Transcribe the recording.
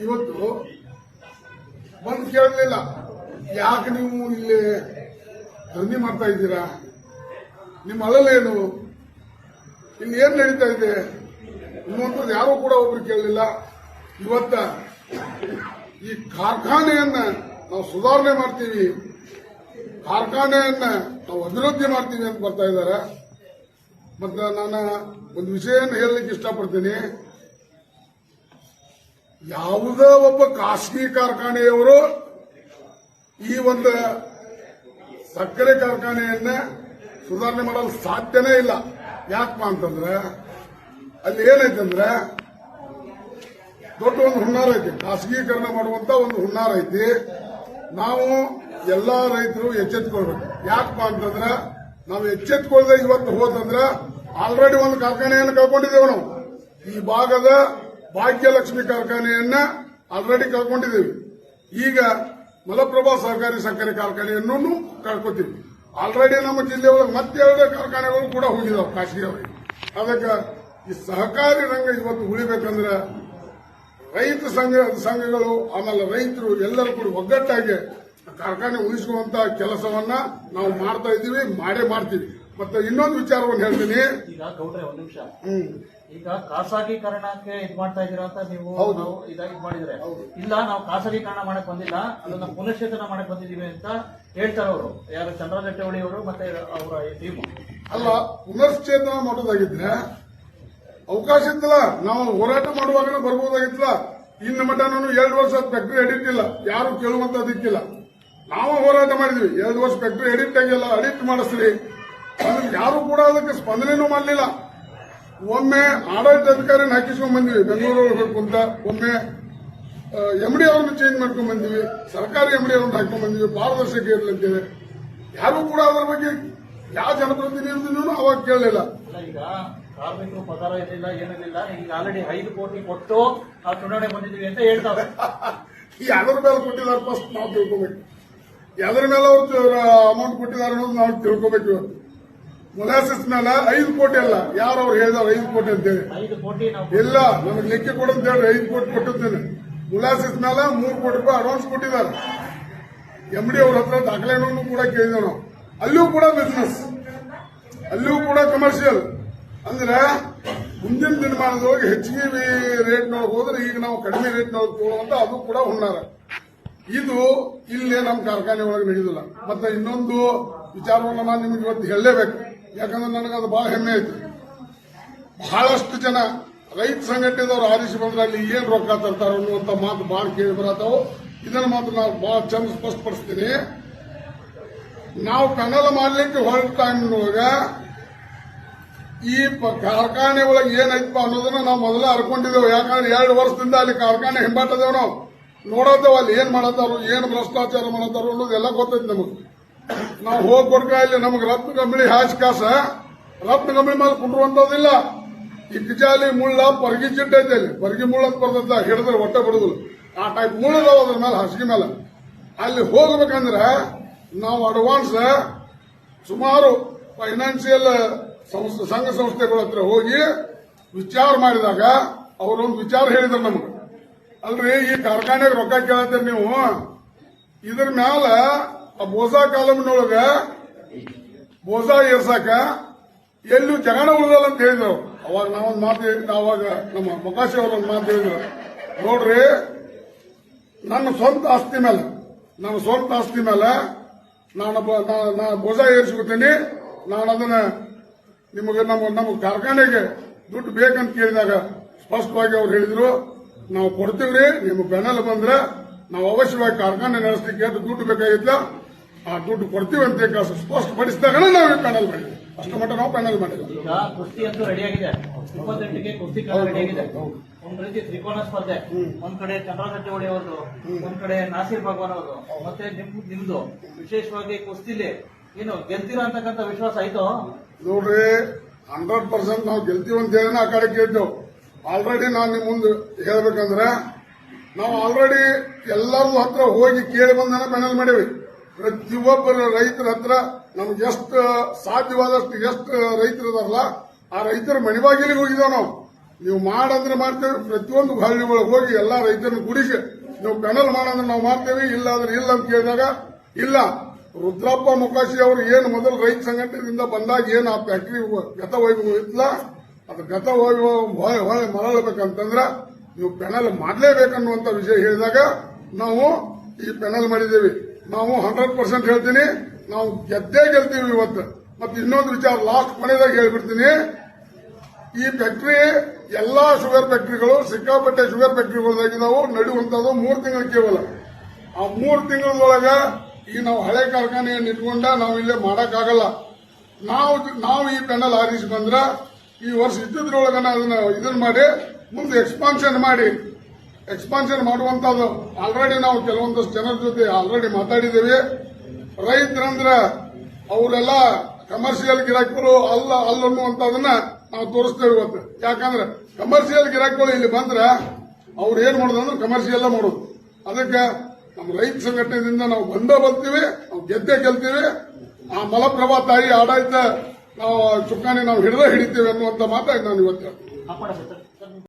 ಇವತ್ತು ಬಂದು ಕೇಳಲಿಲ್ಲ, ಯಾಕೆ ನೀವು ಇಲ್ಲಿ ಧರಣಿ ಮಾಡ್ತಾ ಇದ್ದೀರಾ, ನಿಮ್ಮ ಅಳಲೇನು, ಇಲ್ಲಿ ಏನ್ ನಡೀತಾ ಇದೆ ಇನ್ನೊಂದು ಯಾರೂ ಕೂಡ ಒಬ್ರು ಕೇಳಲಿಲ್ಲ. ಇವತ್ತ ಈ ಕಾರ್ಖಾನೆಯನ್ನ ನಾವು ಸುಧಾರಣೆ ಮಾಡ್ತೀವಿ, ಕಾರ್ಖಾನೆಯನ್ನ ನಾವು ಅಭಿವೃದ್ಧಿ ಮಾಡ್ತೀವಿ ಅಂತ ಬರ್ತಾ ಇದ್ದಾರೆ. ಮತ್ತೆ ನಾನು ಒಂದು ವಿಷಯವನ್ನು ಹೇಳಲಿಕ್ಕೆ ಇಷ್ಟಪಡ್ತೀನಿ. ಯಾವುದೇ ಒಬ್ಬ ಖಾಸಗಿ ಕಾರ್ಖಾನೆಯವರು ಈ ಒಂದು ಸಕ್ಕರೆ ಕಾರ್ಖಾನೆಯನ್ನ ಸುಧಾರಣೆ ಮಾಡಲು ಸಾಧ್ಯನೇ ಇಲ್ಲ. ಯಾಕಪ್ಪ ಅಂತಂದ್ರೆ ಅಲ್ಲಿ ಏನೈತಂದ್ರೆ ದೊಡ್ಡ ಒಂದು ಹುನ್ನಾರ ಐತಿ, ಖಾಸಗೀಕರಣ ಮಾಡುವಂತ ಒಂದು ಹುನ್ನಾರ ಐತಿ. ನಾವು ಎಲ್ಲಾ ರೈತರು ಎಚ್ಚೆತ್ಕೊಳ್ಬೇಕು. ಯಾಕಪ್ಪ ಅಂತಂದ್ರೆ ನಾವು ಎಚ್ಚೆತ್ಕೊಳ್ಳದೆ ಇವತ್ತು ಹೋದಂದ್ರೆ ಆಲ್ರೆಡಿ ಒಂದು ಕಾರ್ಖಾನೆಯನ್ನು ಕಳ್ಕೊಂಡಿದ್ದೇವೆ. ನಾವು ಈ ಭಾಗದ ಭಾಗ್ಯಲಕ್ಷ್ಮಿ ಕಾರ್ಖಾನೆಯನ್ನ ಆಲ್ರೆಡಿ ಕಳ್ಕೊಂಡಿದ್ದೇವೆ. ಈಗ ಮಲಪ್ರಭಾ ಸಹಕಾರಿ ಸಕ್ಕರೆ ಕಾರ್ಖಾನೆಯನ್ನು ಕಳ್ಕೊತೀವಿ. ಆಲ್ರೆಡಿ ನಮ್ಮ ಜಿಲ್ಲೆಯೊಳಗೆ ಮತ್ತೆ 2 ಕಾರ್ಖಾನೆಗಳು ಕೂಡ ಹೋಗಿದಾವೆ ಖಾಸಗಿಯವರಿಗೆ. ಅದಕ್ಕೆ ಈ ಸಹಕಾರಿ ರಂಗ ಇವತ್ತು ಉಳಿಬೇಕಂದ್ರೆ ರೈತ ಸಂಘಗಳು ಆಮೇಲೆ ರೈತರು ಎಲ್ಲರೂ ಕೂಡ ಒಗ್ಗಟ್ಟಾಗಿ ಕಾರ್ಖಾನೆ ಉಳಿಸುವಂತ ಕೆಲಸವನ್ನ ನಾವು ಮಾಡ್ತಾ ಇದ್ದೀವಿ, ಮಾಡೇ ಮಾಡ್ತೀವಿ. ಮತ್ತೆ ಇನ್ನೊಂದು ವಿಚಾರವನ್ನು ಹೇಳ್ತೀನಿ. ಈಗ ಗೌಡ್ರೆ ಒಂದ್ ನಿಮಿಷ, ಈಗ ಖಾಸಗೀಕರಣಕ್ಕೆ ಇದ್ ಮಾಡ್ತಾ ಇದೀರ ಅಂತ ನೀವು ಇದ್ ಮಾಡಿದ್ರೆ, ಇಲ್ಲ ನಾವು ಖಾಸಗೀಕರಣ ಮಾಡಕ್ ಬಂದಿಲ್ಲ, ಅದನ್ನ ಪುನಶ್ಚೇತನ ಮಾಡಕ್ ಬಂದಿದೀವಿ ಅಂತ ಹೇಳ್ತಾರೆ ಅವರು. ಯಾರು ಚಂದ್ರರಾಜ್ ಜಾರಕಿಹೊಳಿ ಅವರು ಮತ್ತೆ ಅವರ ಟೀಮ್. ಅಲ್ಲ, ಪುನಶ್ಚೇತನ ಮಾಡೋದಾಗಿದ್ರೆ ಅವಕಾಶ ಇತ್ತಲ್ಲ, ನಾವು ಹೋರಾಟ ಮಾಡುವಾಗ ಬರ್ಬೋದಾಗಿತ್ತಲ್ಲ. ಇನ್ನು ಮಟ್ಟ ನಾನು 2 ವರ್ಷ ಫ್ಯಾಕ್ಟರಿ ಎಡಿಟ್ ಇಲ್ಲ, ಯಾರು ಕೇಳುವಂತದಿಕ್ಕಿಲ್ಲ. ನಾವು ಹೋರಾಟ ಮಾಡಿದ್ವಿ. 2 ವರ್ಷ ಫ್ಯಾಕ್ಟರಿ ಎಡಿಟ್ ಆಗಿಲ್ಲ, ಅಡಿಟ್ ಮಾಡಿಸ್ರಿ, ಅದಕ್ಕೆ ಯಾರು ಕೂಡ ಅದಕ್ಕೆ ಸ್ಪಂದನೆನೂ ಮಾಡಲಿಲ್ಲ. ಒಮ್ಮೆ ಆಡಳಿತಾಧಿಕಾರಿನ ಹಾಕಿಸ್ಕೊಂಡ್ ಬಂದಿವಿ ಬೆಂಗಳೂರು ಕುಂತ, ಒಮ್ಮೆ MD ಅವ್ರನ್ನ ಚೇಂಜ್ ಮಾಡ್ಕೊಂಡ್ ಬಂದಿವಿ, ಸರ್ಕಾರಿ MD ಅವ್ರನ್ನ ಹಾಕೊಂಡ್ ಬಂದಿವಿ, ಪಾರದರ್ಶಕ ಇರಲಂತೇಳಿ. ಯಾರು ಕೂಡ ಅದರ ಬಗ್ಗೆ ಯಾವ ಜನಪ್ರತಿನಿಧಿನೂ ಅವಾಗ ಕೇಳಲಿಲ್ಲ. ಈಗ ಕಾರ್ಮಿಕರು ಪಗಾರ ಇರಲಿಲ್ಲ, ಏನಿಲ್ಲ, ಈಗ ಆಲ್ರೆಡಿ 5 ಕೋಟಿ ಕೊಟ್ಟು ನಾವು ಚುನಾವಣೆ ಬಂದಿದ್ದೀವಿ ಅಂತ ಹೇಳ್ತಾರೆ. ಯಾವ್ದ್ರ ಮೇಲೆ ಕೊಟ್ಟಿದ್ದಾರೆ ಫಸ್ಟ್ ನಾವು ತಿಳ್ಕೊಬೇಕು. ಯಾವ್ದ್ರ ಮೇಲೆ ಅವ್ರು ಅಮೌಂಟ್ ಕೊಟ್ಟಿದ್ದಾರೆ ಅನ್ನೋದು ನಾವು ತಿಳ್ಕೊಬೇಕು. ಇವತ್ತು ಮೊಲಾಸಿಸ್ ಮೇಲೆ 5 ಕೋಟಿ ಅಲ್ಲ, ಯಾರು ಅವ್ರು ಹೇಳಿದಾರೆ 5 ಕೋಟಿ ಅಂತೇಳಿ. 5 ಕೋಟಿ ಇಲ್ಲ, ನನಗೆ ಲೆಕ್ಕ ಕೊಡಂತ ಹೇಳಿ 5 ಕೋಟಿ ಕೊಟ್ಟಿದ್ದೇನೆ. ಮೊಲಾಸಿಸ್ ಮೇಲೆ 3 ಕೋಟಿ ರೂಪಾಯಿ ಅಡ್ವಾನ್ಸ್ ಕೊಟ್ಟಿದ್ದಾರೆ. MD ಅವ್ರ ಹತ್ರ ದಾಖಲೆಗಳನ್ನು ಕೂಡ ಕೇಳಿದ್ದೇವೆ ನಾವು. ಅಲ್ಲಿಯೂ ಕೂಡ ಬಿಸ್ನೆಸ್, ಅಲ್ಲಿಯೂ ಕೂಡ ಕಮರ್ಷಿಯಲ್. ಅಂದ್ರೆ ಮುಂದಿನ ದಿನಮಾನದೊಳಗೆ ಹೆಚ್ಚಿಗೆ ರೇಟ್ನೊಳಗೆ ಹೋದ್ರೆ ಈಗ ನಾವು ಕಡಿಮೆ ರೇಟ್ನೊಳಗೆ ತಗೊಳ್ಳುವಂತ ಅದು ಕೂಡ ಹುನ್ನಾರ. ಇದು ಇಲ್ಲೇ ನಮ್ಮ ಕಾರ್ಖಾನೆ ಒಳಗೆ ನಡೆಯುದಿಲ್ಲ. ಮತ್ತೆ ಇನ್ನೊಂದು ವಿಚಾರವನ್ನು ನಾನು ನಿಮಗೆ ಇವತ್ತು ಹೇಳಲೇಬೇಕು, ಯಾಕಂದ್ರೆ ನನಗದು ಬಹಳ ಹೆಮ್ಮೆ ಐತಿ. ಬಹಳಷ್ಟು ಜನ ರೈತ ಸಂಘಟನೆದವರು ಆರಿಸಿ ಬಂದ್ರೆ ಅಲ್ಲಿ ಏನ್ ರೊಕ್ಕ ತರ್ತಾರ ಅನ್ನುವಂತ ಮಾತು ಬಹಳ ಕೇಳಿ ಬರತ್ತಾವು. ಇದನ್ನ ಮಾತ್ರ ನಾವು ಬಹಳ ಚಂದ ಸ್ಪಷ್ಟಪಡಿಸ್ತೀನಿ. ನಾವು ಕನ್ನಡ ಮಾಡ್ಲಿಕ್ಕೆ ಹೊರಟ ಟೈಮ್ನೊಳಗ ಈ ಕಾರ್ಖಾನೆ ಒಳಗೆ ಏನೈತಪ್ಪ ಅನ್ನೋದನ್ನ ನಾವು ಮೊದಲೇ ಅರ್ಕೊಂಡಿದ್ದೇವೆ. ಯಾಕಂದ್ರೆ 2 ವರ್ಷದಿಂದ ಅಲ್ಲಿ ಕಾರ್ಖಾನೆ ಹಿಂಬಾಟದೇವ್ ನಾವು ನೋಡತ್ತೇವೆ. ಅಲ್ಲಿ ಏನ್ ಮಾಡತ್ತಾರೋ, ಏನ್ ಭ್ರಷ್ಟಾಚಾರ ಮಾಡತ್ತಾರೋ ಅನ್ನೋದೆಲ್ಲ ಗೊತ್ತೈತಿ ನಮಗೆ. ನಾವು ಹೋಗಿ ಕೊಡ್ಕ ಇಲ್ಲಿ ನಮಗೆ ರತ್ನ ಕಂಬಳಿ ಹಾಚ್ ಕಾಸ ರತ್ನ ಕಂಬಳಿ ಮೇಲೆ ಕುಂಡ್ರುವಂತದಿಲ್ಲ. ಈ ಕಿಜಾಲಿ ಮುಳ್ಳ ಪರ್ಗಿ ಚಿಟ್ಟ ಐತೆ, ಅಲ್ಲಿ ಪರ್ಗಿ ಮುಳ್ಳ ಅಂತ ಬರ್ತದ, ಹಿಡಿದ್ರೆ ಹೊಟ್ಟೆ ಬಿಡುದಿಲ್ಲ. ಆ ಟೈಪ್ ಮುಳ್ಳದಾವ ಅದ್ರ ಮೇಲೆ, ಹಾಸಿಗೆ ಮೇಲೆ. ಅಲ್ಲಿ ಹೋಗ್ಬೇಕಂದ್ರೆ ನಾವು ಅಡ್ವಾನ್ಸ್ ಸುಮಾರು ಫೈನಾನ್ಸಿಯಲ್ ಸಂಘ ಸಂಸ್ಥೆಗಳ ಹತ್ರ ಹೋಗಿ ವಿಚಾರ ಮಾಡಿದಾಗ ಅವರೊಂದು ವಿಚಾರ ಹೇಳಿದ್ರು ನಮಗೆ. ಅಲ್ರಿ, ಈ ಕಾರ್ಖಾನೆಗೆ ರೊಕ್ಕ ಕೇಳತ್ತೀರಿ ನೀವು, ಇದ್ರ ಮ್ಯಾಲ ಆ ಬೋಸಾ ಕಾಲಮ್ನೊಳಗ ಬೋಸಾ ಏರ್ಸಾಕ ಎಲ್ಲೂ ಜಗಣ ಉಳಿದಲ್ಲ ಅಂತ ಹೇಳಿದ್ರು. ಅವಾಗ ನಾವೊಂದು ಮಾತು, ಅವಾಗ ನಮ್ಮ ಮೊಕಾಶಿ ಅವರೊಂದು ಮಾತು ಹೇಳಿದ್ರು, ನೋಡ್ರಿ ನನ್ನ ಸ್ವಂತ ಆಸ್ತಿ ಮೇಲೆ ನಾನು ಬೋಸಾ ಏರಿಸ್ಕೊತೀನಿ, ನಾನು ಅದನ್ನ ನಿಮಗೆ ನಮ್ಮ ಕಾರ್ಖಾನೆಗೆ ದುಡ್ಡು ಬೇಕಂತ ಕೇಳಿದಾಗ ಸ್ಪಷ್ಟವಾಗಿ ಅವ್ರು ಹೇಳಿದ್ರು, ನಾವು ಕೊಡ್ತೀವ್ರಿ, ನಿಮ್ಮ ಬೆನ್ನಲ್ ಬಂದ್ರೆ ನಾವು ಅವಶ್ಯವಾಗಿ ಕಾರ್ಖಾನೆ ನಡೆಸಲಿಕ್ಕೆ ಎಷ್ಟು ದುಡ್ಡು ಬೇಕಾಗಿಲ್ಲ ಆ ದುಡ್ಡು ಕೊಡ್ತೀವಿ ಅಂತ ಸ್ಪಷ್ಟಪಡಿಸಿದಾಗ ನಾವು ಪ್ಯಾನಲ್ ಮಾಡಿದ್ವಿ. ಅಷ್ಟು ಮಟ್ಟ ನಾವು ಪ್ಯಾನಲ್ ಮಾಡಿದ್ವಿ. ಈಗ ಕುಸ್ತಿ ಅಂತೂ ರೆಡಿ ಆಗಿದೆ, 28ಕ್ಕೆ ಕುಸ್ತಿ ರೆಡಿ ಆಗಿದೆ. ಒಂದ್ ರೀತಿ ತ್ರಿಕೋನ ಸ್ಪರ್ಧೆ, ಒಂದ್ ಕಡೆ ಚಂದ್ರರಾಜ್ ಜಾರಕಿಹೊಳಿ ಅವ್ರದ್ದು, ಒಂದ್ ಕಡೆ ನಾಸೀರ್ ಭಗವಾನ್ ಅವ್ರದ್ದು, ಮತ್ತೆ ನಿಮ್ದು. ವಿಶೇಷವಾಗಿ ಕುಸ್ತಿಲಿ ಏನು ಗೆಲ್ತೀರಾ ಅಂತಕ್ಕಂಥ ವಿಶ್ವಾಸ ಆಯ್ತು? ನೋಡ್ರಿ, 100% ನಾವು ಗೆಲ್ತೀವಿ ಅಂತ ಹೇಳಿ ಆ ಕಡೆ ಕೇಳ್ತೇವೆ. ಆಲ್ರೆಡಿ ನಾನು ನಿಮ್ ಮುಂದೆ ಹೇಳ್ಬೇಕಂದ್ರೆ ನಾವು ಆಲ್ರೆಡಿ ಎಲ್ಲರೂ ಹತ್ರ ಹೋಗಿ ಕೇಳಿ ಬಂದನ ಪ್ಯಾನಲ್ ಮಾಡೇವಿ. ಪ್ರತಿಯೊಬ್ಬರ ರೈತರ ಹತ್ರ ನಮ್ಗೆ ಎಷ್ಟು ಸಾಧ್ಯವಾದಷ್ಟು ಎಷ್ಟು ರೈತರು ಇದಾರಲ್ಲ ಆ ರೈತರ ಮನೆಬಾಗಿಲಿಗೆ ಹೋಗಿದ್ದೇವೆ ನಾವು. ನೀವು ಮಾಡಂದ್ರೆ ಮಾಡ್ತೇವೆ. ಪ್ರತಿಯೊಂದು ಹಳ್ಳಿ ಒಳಗೆ ಹೋಗಿ ಎಲ್ಲಾ ರೈತರನ್ನು ಗುಡಿಸಿ ನೀವು ಪೆನಲ್ ಮಾಡಂದ್ರೆ ನಾವು ಮಾಡ್ತೇವೆ, ಇಲ್ಲ ಅಂದ್ರೆ ಇಲ್ಲ ಅಂತ ಕೇಳಿದಾಗ ಇಲ್ಲ. ರುದ್ರಪ್ಪ ಮೊಕಾಶಿ ಅವರು ಏನು ಮೊದಲು ರೈತ ಸಂಘಟನೆಯಿಂದ ಬಂದಾಗ ಏನು ಆ ಫ್ಯಾಕ್ಟರಿ ಗತ ವೈಭವ ಇತ್ತಲ್ಲ, ಅದು ಗತ ವೈಭವ ಮರಳಬೇಕಂತಂದ್ರ ನೀವು ಪೆನಲ್ ಮಾಡಲೇಬೇಕನ್ನುವಂತ ವಿಷಯ ಹೇಳಿದಾಗ ನಾವು ಈ ಪೆನಲ್ ಮಾಡಿದ್ದೇವೆ. ನಾವು 100% ಹೇಳ್ತೀನಿ, ನಾವು ಗೆದ್ದೇ ಗೆಲ್ತೀವಿ ಇವತ್ತು. ಮತ್ತೆ ಇನ್ನೊಂದು ವಿಚಾರ ಲಾಸ್ಟ್ ಕೊನೆದಾಗ ಹೇಳ್ಬಿಡ್ತೀನಿ, ಈ ಫ್ಯಾಕ್ಟರಿ ಎಲ್ಲಾ ಶುಗರ್ ಫ್ಯಾಕ್ಟರಿಗಳು ಸಿಕ್ಕಾಪಟ್ಟೆ ಶುಗರ್ ಫ್ಯಾಕ್ಟರಿಗಳಾಗಿದ್ದಾವು, ನಡೆಯುವಂತದ್ದು 3 ತಿಂಗಳು ಕೇವಲ. ಆ 3 ತಿಂಗಳೊಳಗ ಈ ನಾವು ಹಳೆ ಕಾರ್ಖಾನೆಯನ್ನು ಇಟ್ಕೊಂಡ ನಾವು ಇಲ್ಲೇ ಮಾಡಕ್ಕಾಗಲ್ಲ. ನಾವು ಈ ಪೆನಲ್ ಆರಿಸಿ ಬಂದ್ರ ಈ ವರ್ಷ ಇದ್ದಿದ್ರೊಳಗ ಇದನ್ನ ಮಾಡಿ ಮುಂದೆ ಎಕ್ಸ್ಪಾನ್ಷನ್ ಮಾಡುವಂತದ್ದು ಆಲ್ರೆಡಿ ನಾವು ಕೆಲವೊಂದಷ್ಟು ಜನರ ಜೊತೆ ಆಲ್ರೆಡಿ ಮಾತಾಡಿದ್ದೇವೆ. ರೈತರಂದ್ರ ಅವರೆಲ್ಲ ಕಮರ್ಷಿಯಲ್ ಗಿರಾಕಿಗಳು ಅನ್ನುವಂಥದನ್ನ ನಾವು ತೋರಿಸ್ತೇವೆ ಇವತ್ತು. ಯಾಕಂದ್ರೆ ಕಮರ್ಷಿಯಲ್ ಗಿರಾಕಿಗಳು ಇಲ್ಲಿ ಬಂದ್ರೆ ಅವ್ರು ಏನ್ ಮಾಡೋದು ಅಂದ್ರೆ ಕಮರ್ಷಿಯಲ್ ಮಾಡೋದು. ಅದಕ್ಕೆ ನಮ್ಮ ರೈತ ಸಂಘಟನೆಯಿಂದ ನಾವು ಬರ್ತೀವಿ, ನಾವು ಗೆಲ್ತೀವಿ. ಆ ಮಲಪ್ರಭಾ ತಾಯಿ ಆಡಳಿತ ನಾವು ಚುಕ್ಕಾಣಿ ನಾವು ಹಿಡಿತೀವಿ ಅನ್ನುವಂತ ಮಾತಾಗಿ ನಾನು ಇವತ್ತು ಕಾಪಾಡ